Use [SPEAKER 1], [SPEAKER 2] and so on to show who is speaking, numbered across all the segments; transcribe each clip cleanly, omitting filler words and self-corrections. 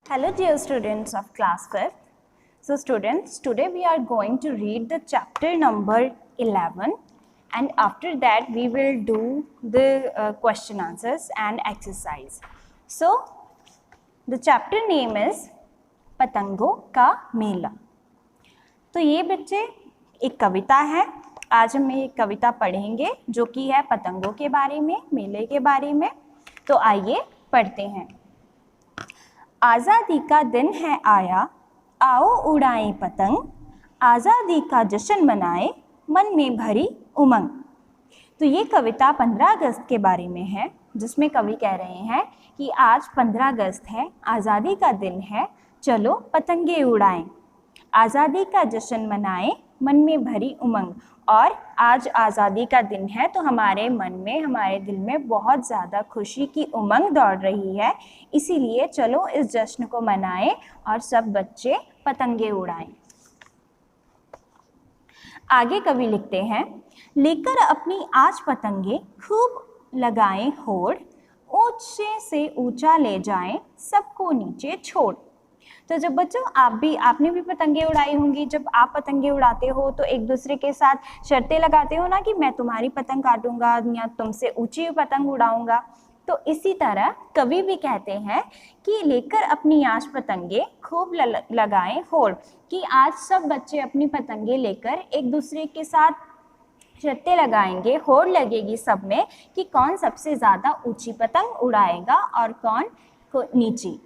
[SPEAKER 1] Hello dear students of class 5th. So students, today we are going to read the chapter number 11 and after that we will do the question answers and exercise. So the chapter name is पतंगों का मेला. तो ये बच्चे एक कविता है. आज हम एक कविता पढ़ेंगे जो कि है पतंगों के बारे में, मेले के बारे में. तो आइए पढ़ते हैं. आज़ादी का दिन है आया, आओ उड़ाएं पतंग, आज़ादी का जश्न मनाएं, मन में भरी उमंग. तो ये कविता 15 अगस्त के बारे में है, जिसमें कवि कह रहे हैं कि आज 15 अगस्त है, आज़ादी का दिन है, चलो पतंगे उड़ाएं, आज़ादी का जश्न मनाएं, मन में भरी उमंग. और आज आज़ादी का दिन है तो हमारे मन में, हमारे दिल में बहुत ज़्यादा खुशी की उमंग दौड़ रही है. इसीलिए चलो इस जश्न को मनाएं और सब बच्चे पतंगे उड़ाएं. आगे कवि लिखते हैं, लेकर अपनी आज पतंगे खूब लगाएं होड़, ऊंचे से ऊंचा ले जाएं, सबको नीचे छोड़. तो जब बच्चों आपने भी पतंगे उड़ाई होंगी. जब आप पतंगे उड़ाते हो तो एक दूसरे के साथ शर्तें लगाते हो ना कि मैं तुम्हारी पतंग काटूंगा या तुमसे ऊंची पतंग उड़ाऊंगा. तो इसी तरह कवि भी कहते हैं कि लेकर अपनी आज पतंगे खूब लगाएं होड़, कि आज सब बच्चे अपनी पतंगे लेकर एक दूसरे के साथ शर्तें लगाएंगे, होड़ लगेगी सब में कि कौन सबसे ज़्यादा ऊंची पतंग उड़ाएगा और कौन नीची.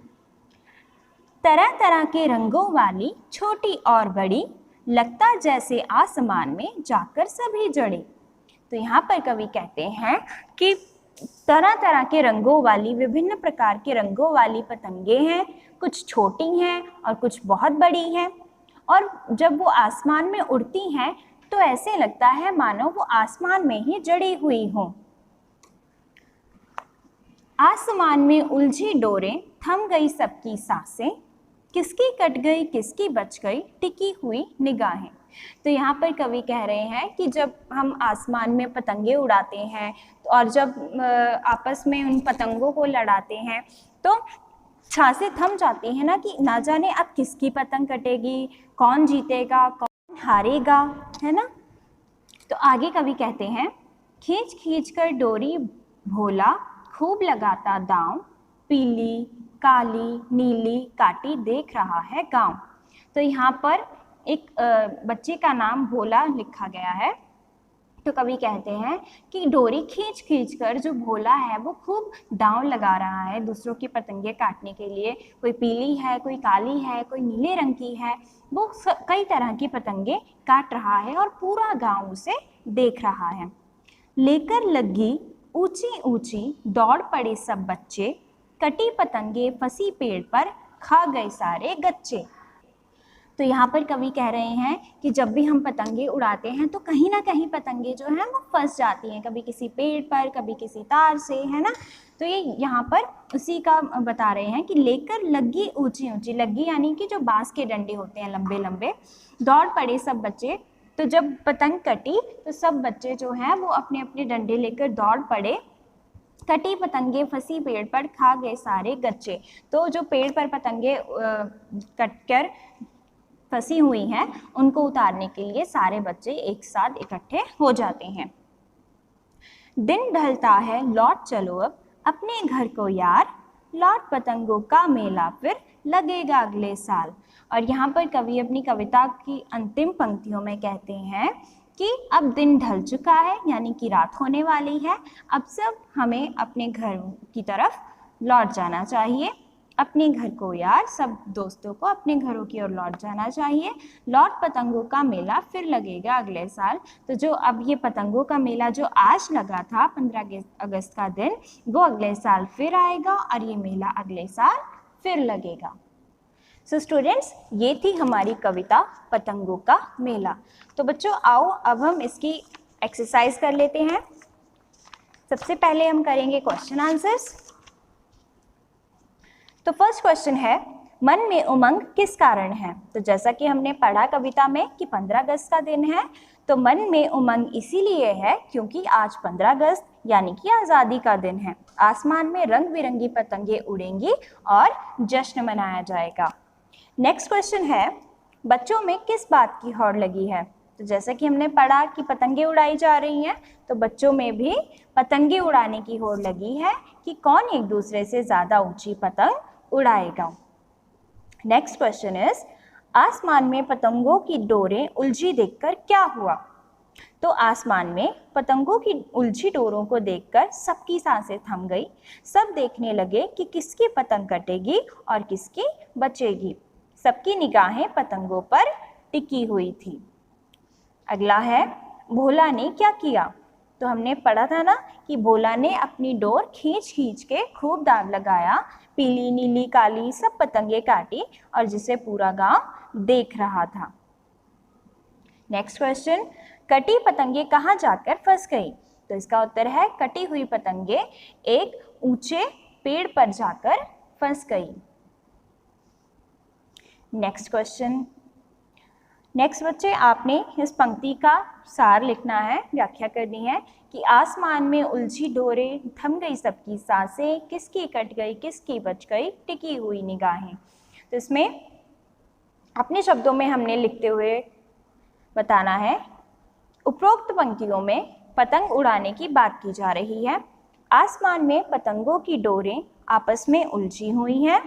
[SPEAKER 1] तरह तरह के रंगों वाली छोटी और बड़ी, लगता जैसे आसमान में जाकर सभी जड़े. तो यहाँ पर कवि कहते हैं कि तरह तरह के रंगों वाली, विभिन्न प्रकार के रंगों वाली पतंगे हैं, कुछ छोटी हैं और कुछ बहुत बड़ी हैं. और जब वो आसमान में उड़ती हैं तो ऐसे लगता है मानो वो आसमान में ही जड़ी हुई हों. आसमान में उलझी डोरें, थम गई सबकी सांसें, किसकी कट गई किसकी बच गई, टिकी हुई निगाहें. तो यहाँ पर कवि कह रहे हैं कि जब हम आसमान में पतंगे उड़ाते हैं और जब आपस में उन पतंगों को लड़ाते हैं तो सांसें थम जाती हैं ना, कि ना जाने अब किसकी पतंग कटेगी, कौन जीतेगा कौन हारेगा, है ना. तो आगे कवि कहते हैं, खींच खींच कर डोरी भोला, खूब लगाता दांव, पीली काली नीली काटी देख रहा है गांव. तो यहाँ पर एक बच्चे का नाम भोला लिखा गया है. तो कवि कहते हैं कि डोरी खींच खींच कर जो भोला है वो खूब दांव लगा रहा है दूसरों की पतंगे काटने के लिए. कोई पीली है, कोई काली है, कोई नीले रंग की है. वो कई तरह की पतंगे काट रहा है और पूरा गांव उसे देख रहा है. लेकर लगी ऊंची ऊंची दौड़ पड़े सब बच्चे, कटी पतंगे फंसी पेड़ पर, खा गए सारे गच्चे. तो यहाँ पर कवि कह रहे हैं कि जब भी हम पतंगे उड़ाते हैं तो कहीं ना कहीं पतंगे जो हैं वो फंस जाती हैं, कभी किसी पेड़ पर, कभी किसी तार से, है ना. तो ये यहाँ पर उसी का बता रहे हैं कि लेकर लगी ऊंची ऊंची, लगी यानी कि जो बांस के डंडे होते हैं लंबे लंबे, दौड़ पड़े सब बच्चे. तो जब पतंग कटी तो सब बच्चे जो हैं वो अपने अपने डंडे लेकर दौड़ पड़े. कटी पतंगे फंसी पेड़ पर, खा गए सारे गच्चे. तो जो पेड़ पर पतंगे कटकर फंसी हुई हैं उनको उतारने के लिए सारे बच्चे एक साथ इकट्ठे हो जाते हैं. दिन ढलता है लौट चलो अब अपने घर को यार, लौट पतंगों का मेला फिर लगेगा अगले साल. और यहाँ पर कवि अपनी कविता की अंतिम पंक्तियों में कहते हैं कि अब दिन ढल चुका है, यानी कि रात होने वाली है. अब सब हमें अपने घर की तरफ लौट जाना चाहिए. अपने घर को यार, सब दोस्तों को अपने घरों की ओर लौट जाना चाहिए. लौट पतंगों का मेला फिर लगेगा अगले साल. तो जो अब ये पतंगों का मेला जो आज लगा था 15 अगस्त का दिन, वो अगले साल फिर आएगा और ये मेला अगले साल फिर लगेगा. सो स्टूडेंट्स, ये थी हमारी कविता पतंगों का मेला. तो बच्चों आओ अब हम इसकी एक्सरसाइज कर लेते हैं. सबसे पहले हम करेंगे क्वेश्चन आंसर्स. तो फर्स्ट क्वेश्चन है, मन में उमंग किस कारण है. तो जैसा कि हमने पढ़ा कविता में कि 15 अगस्त का दिन है, तो मन में उमंग इसीलिए है क्योंकि आज 15 अगस्त यानी कि आज़ादी का दिन है। आसमान में रंग बिरंगी पतंगे उड़ेंगी और जश्न मनाया जाएगा। नेक्स्ट क्वेश्चन है, बच्चों में किस बात की होड़ लगी है? तो जैसे कि हमने पढ़ा कि पतंगे उड़ाई जा रही हैं, तो बच्चों में भी पतंगे उड़ाने की होड़ लगी है कि कौन एक दूसरे से ज़्यादा ऊंची पतंग उड़ाएगा। नेक्स्ट क्वेश्चन इज, आसमान में पतंगों की डोरें उलझी देखकर क्या हुआ? तो आसमान में पतंगों की उलझी डोरों को देखकर सबकी सांसें थम गई। सब देखने लगे कि किसकी पतंग कटेगी और किसकी बचेगी। सबकी निगाहें पतंगों पर टिकी हुई थी। अगला है, भोला ने क्या किया? तो हमने पढ़ा था ना कि भोला ने अपनी डोर खींच खींच के खूब दाव लगाया, पीली नीली काली सब पतंगे काटी और जिसे पूरा गांव देख रहा था। नेक्स्ट क्वेश्चन, कटी पतंगे कहाँ जाकर फंस गई? तो इसका उत्तर है कटी हुई पतंगे एक ऊंचे पेड़ पर जाकर फंस गई। नेक्स्ट क्वेश्चन, नेक्स्ट बच्चे आपने इस पंक्ति का सार लिखना है, व्याख्या करनी है कि आसमान में उलझी डोरें, थम गई सबकी सांसें, किसकी कट गई किसकी बच गई, टिकी हुई निगाहें। तो इसमें अपने शब्दों में हमने लिखते हुए बताना है, उपरोक्त पंक्तियों में पतंग उड़ाने की बात की जा रही है। आसमान में पतंगों की डोरें आपस में उलझी हुई हैं,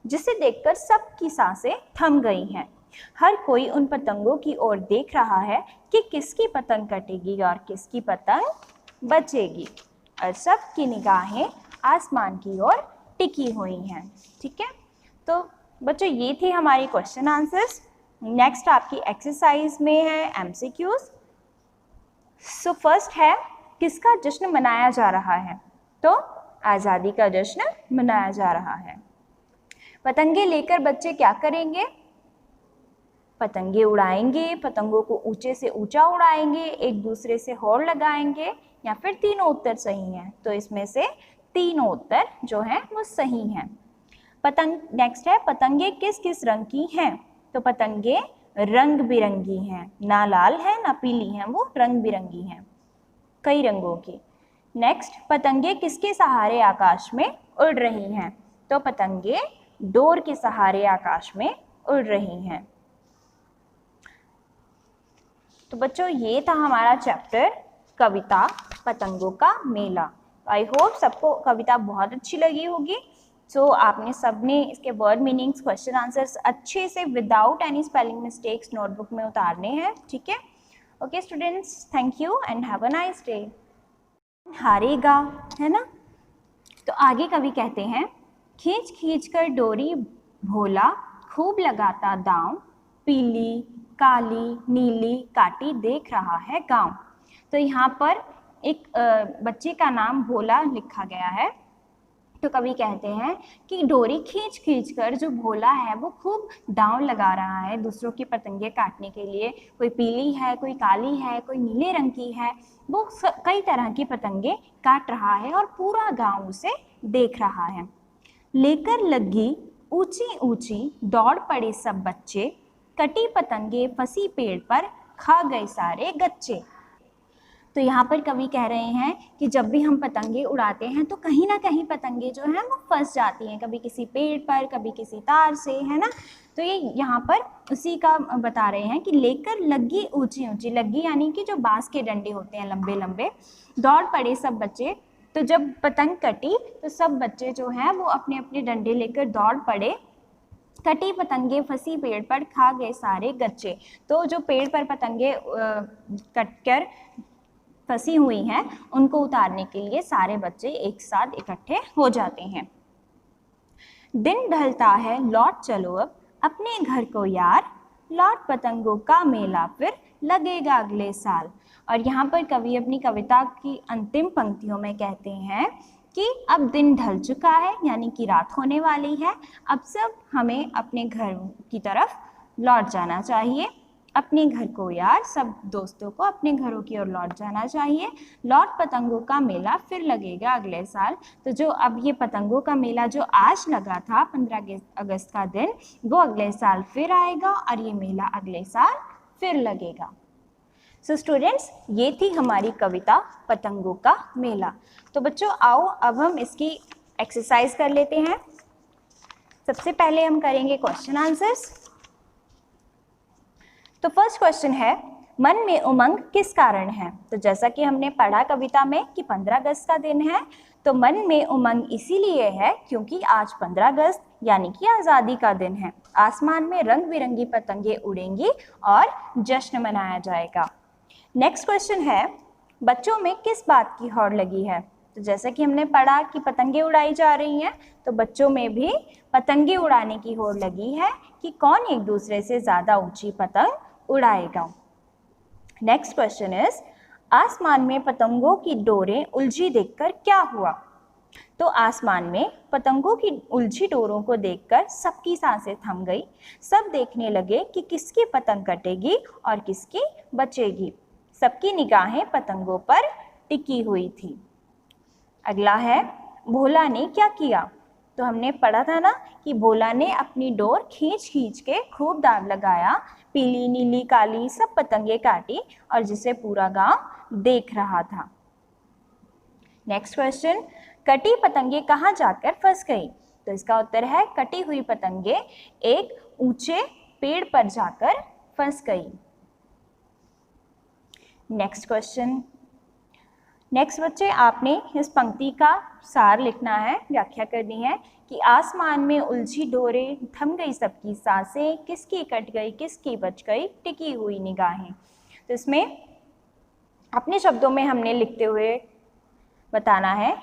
[SPEAKER 1] जिसे देखकर सबकी सांसें थम गई हैं। हर कोई उन पतंगों की ओर देख रहा है कि किसकी पतंग कटेगी और किसकी पतंग बचेगी, और सबकी निगाहें आसमान की ओर टिकी हुई हैं। ठीक है, तो बच्चों ये थे हमारे क्वेश्चन आंसर्स। नेक्स्ट आपकी एक्सरसाइज में है एमसीक्यूज। सो फर्स्ट है, किसका जश्न मनाया जा रहा है? तो आज़ादी का जश्न मनाया जा रहा है। पतंगे लेकर बच्चे क्या करेंगे? पतंगे उड़ाएंगे, पतंगों को ऊंचे से ऊंचा उड़ाएंगे, एक दूसरे से होड़ लगाएंगे, या फिर तीनों उत्तर सही हैं। तो इसमें से तीनों उत्तर जो हैं वो सही हैं। पतंग नेक्स्ट है, पतंगे किस किस रंग की हैं? तो पतंगे रंग बिरंगी हैं, ना लाल है ना पीली हैं, वो रंग बिरंगी हैं, कई रंगों की। नेक्स्ट, पतंगे किसके सहारे आकाश में उड़ रही हैं? तो पतंगे डोर के सहारे आकाश में उड़ रही हैं। तो बच्चों ये था हमारा चैप्टर कविता पतंगों का मेला। आई होप सबको कविता बहुत अच्छी लगी होगी। सो आपने सबने इसके वर्ड मीनिंग्स, क्वेश्चन आंसर्स अच्छे से without any spelling mistakes notebook में उतारने हैं। ठीक है, okay students, thank you and have a nice day. हारेगा, है ना? तो आगे कवि कहते हैं, खींच खींच कर डोरी भोला खूब लगाता दांव, पीली काली नीली काटी देख रहा है गांव। तो यहाँ पर एक बच्चे का नाम भोला लिखा गया है। तो कवि कहते हैं कि डोरी खींच खींच कर जो भोला है वो खूब दांव लगा रहा है दूसरों की पतंगे काटने के लिए। कोई पीली है, कोई काली है, कोई नीले रंग की है, वो कई तरह की पतंगे काट रहा है और पूरा गांव उसे देख रहा है। लेकर लगी ऊंची ऊंची दौड़ पड़े सब बच्चे, कटी पतंगे फंसी पेड़ पर खा गए सारे गच्चे। तो यहाँ पर कवि कह रहे हैं कि जब भी हम पतंगे उड़ाते हैं तो कहीं ना कहीं पतंगे जो हैं वो फंस जाती हैं, कभी किसी पेड़ पर, कभी किसी तार से, है ना? तो ये यहाँ पर उसी का बता रहे हैं कि लेकर लगी ऊंची ऊंची, लगी यानी कि जो बांस के डंडे होते हैं लंबे लंबे, दौड़ पड़े सब बच्चे। तो जब पतंग कटी तो सब बच्चे जो हैं वो अपने अपने डंडे लेकर दौड़ पड़े। कटी पतंगे फंसी पेड़ पर खा गए सारे गच्चे। तो जो पेड़ पर पतंगे कटकर फंसी हुई हैं उनको उतारने के लिए सारे बच्चे एक साथ इकट्ठे हो जाते हैं। दिन ढलता है लौट चलो अब अपने घर को यार, लौट पतंगों का मेला फिर लगेगा अगले साल। और यहाँ पर कवि अपनी कविता की अंतिम पंक्तियों में कहते हैं कि अब दिन ढल चुका है, यानी कि रात होने वाली है, अब सब हमें अपने घर की तरफ लौट जाना चाहिए। अपने घर को यार, सब दोस्तों को अपने घरों की ओर लौट जाना चाहिए। लौट पतंगों का मेला फिर लगेगा अगले साल। तो जो अब ये पतंगों का मेला जो आज लगा था 15 अगस्त का दिन, वो अगले साल फिर आएगा और ये मेला अगले साल फिर लगेगा। सो स्टूडेंट्स, ये थी हमारी कविता पतंगों का मेला। तो बच्चों आओ अब हम इसकी एक्सरसाइज कर लेते हैं। सबसे पहले हम करेंगे क्वेश्चन आंसर्स। तो फर्स्ट क्वेश्चन है, मन में उमंग किस कारण है? तो जैसा कि हमने पढ़ा कविता में कि 15 अगस्त का दिन है, तो मन में उमंग इसीलिए है क्योंकि आज 15 अगस्त यानी कि आज़ादी का दिन है। आसमान में रंग बिरंगी पतंगे उड़ेंगी और जश्न मनाया जाएगा। नेक्स्ट क्वेश्चन है, बच्चों में किस बात की होड़ लगी है? तो जैसा कि हमने पढ़ा कि पतंगे उड़ाई जा रही हैं, तो बच्चों में भी पतंगे उड़ाने की होड़ लगी है कि कौन एक दूसरे से ज़्यादा ऊंची पतंग उड़ाएगा। नेक्स्ट क्वेश्चन इज, आसमान में पतंगों की डोरें उलझी देखकर क्या हुआ? तो आसमान में पतंगों की उलझी डोरों को देखकर सबकी सांसें थम गई। सब देखने लगे कि किसकी पतंग कटेगी और किसकी बचेगी। सबकी निगाहें पतंगों पर टिकी हुई थी। अगला है, भोला ने क्या किया? तो हमने पढ़ा था ना कि भोला ने अपनी डोर खींच खींच के खूब दाव लगाया, पीली नीली काली सब पतंगे काटी और जिसे पूरा गांव देख रहा था। नेक्स्ट क्वेश्चन, कटी पतंगे कहाँ जाकर फंस गई? तो इसका उत्तर है, कटी हुई पतंगे एक ऊंचे पेड़ पर जाकर फंस गई। नेक्स्ट क्वेश्चन, नेक्स्ट बच्चे आपने इस पंक्ति का सार लिखना है, व्याख्या करनी है कि आसमान में उलझी डोरें, थम गई सबकी सांसें, किसकी कट गई किसकी बच गई, टिकी हुई निगाहें। तो इसमें अपने शब्दों में हमने लिखते हुए बताना है,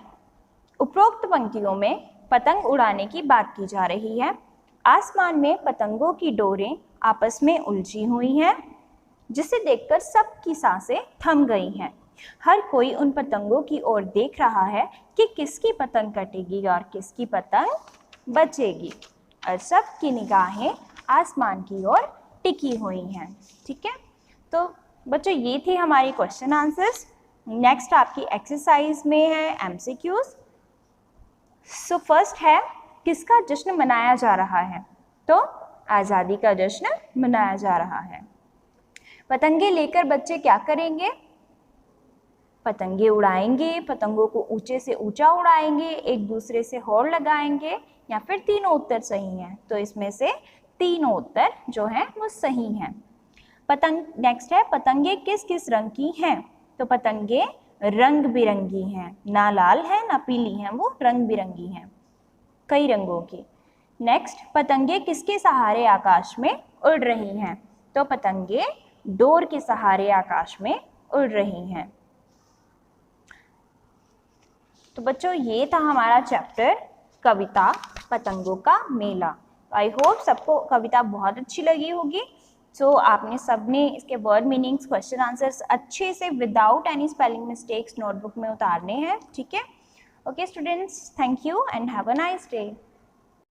[SPEAKER 1] उपरोक्त पंक्तियों में पतंग उड़ाने की बात की जा रही है। आसमान में पतंगों की डोरें आपस में उलझी हुई हैं, जिसे देखकर सबकी सांसें थम गई हैं। हर कोई उन पतंगों की ओर देख रहा है कि किसकी पतंग कटेगी और किसकी पतंग बचेगी, और सबकी निगाहें आसमान की ओर टिकी हुई हैं। ठीक है, तो बच्चों ये थे हमारे क्वेश्चन आंसर्स। नेक्स्ट आपकी एक्सरसाइज में है एमसीक्यूज। सो फर्स्ट है, किसका जश्न मनाया जा रहा है? तो आज़ादी का जश्न मनाया जा रहा है। पतंगे लेकर बच्चे क्या करेंगे? पतंगे उड़ाएंगे, पतंगों को ऊंचे से ऊंचा उड़ाएंगे, एक दूसरे से होड़ लगाएंगे, या फिर तीनों उत्तर सही हैं? तो इसमें से तीनों उत्तर जो हैं वो सही हैं। पतंग नेक्स्ट है, पतंगे किस किस रंग की हैं? तो पतंगे रंग बिरंगी हैं, ना लाल है ना पीली हैं, वो रंग बिरंगी हैं, कई रंगों की। नेक्स्ट, पतंगे किसके सहारे आकाश में उड़ रही हैं? तो पतंगे डोर के सहारे आकाश में उड़ रही हैं। तो बच्चों ये था हमारा चैप्टर कविता पतंगों का मेला। आई होप सबको कविता बहुत अच्छी लगी होगी। सो आपने सबने इसके वर्ड मीनिंग्स, क्वेश्चन आंसर्स अच्छे से without any spelling mistakes notebook में उतारने हैं। ठीक है, okay students, thank you and have a nice day.